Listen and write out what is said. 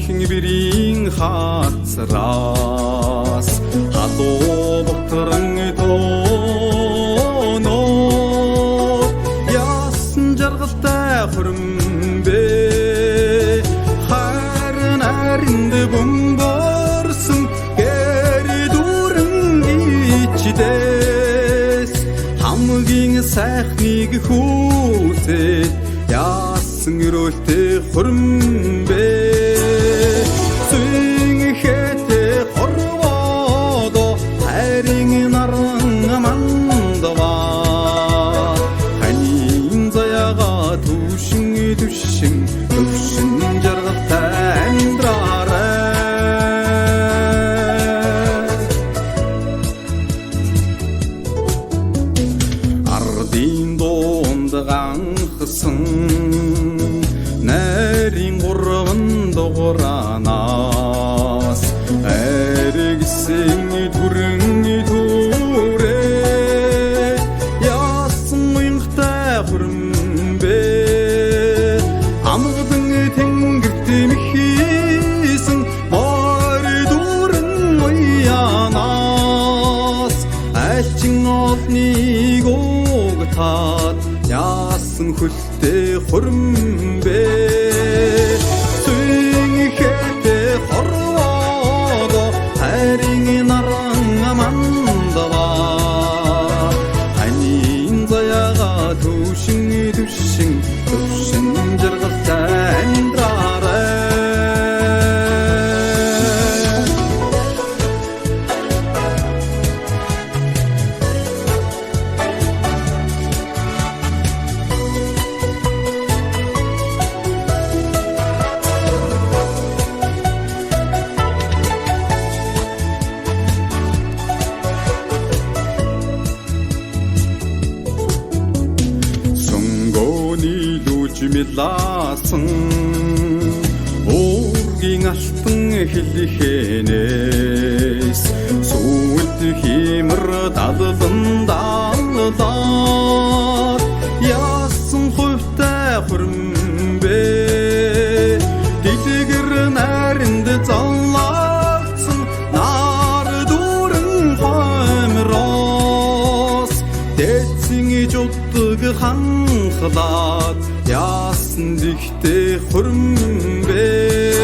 ихэнх бэрийн хацраас халуу бутран тооноо яасан жаргалтай хөрмбэ харин аринд бөмбөрсөн гэри дүүрэн ичдээс хамгийн сайхныг хүүсээ яасан өрөөлтэй хөрмбэ зүйн хэтэй хорвоодо хайрын наран амандава ханийн заяга түшин жаргалтай амьдраарай ардын доонд ганхсан найрын гурван дугуранаас айргсэн түрэн түрээ яасан уянгатай хөрмбэ амгалан тэнгэрт мхийсэн морь дүүрэн уянаас альчин олныг угтаад яасан хөлтэй хөрмбэ зүйн хэтэй хорвоодо хайрын наран амандава ханийн заяга түшин жаргалтай амьдраарай милаасан өөргийн алтан хэлхэнээс сүлд химэр даллан даллаад яасан хувьтай хөрмбэ дэлгэр наринд заллаацсан нар дүүрэн хоймроос дэцэн жутг ханхлаад яасан дихтэй хөрмбэ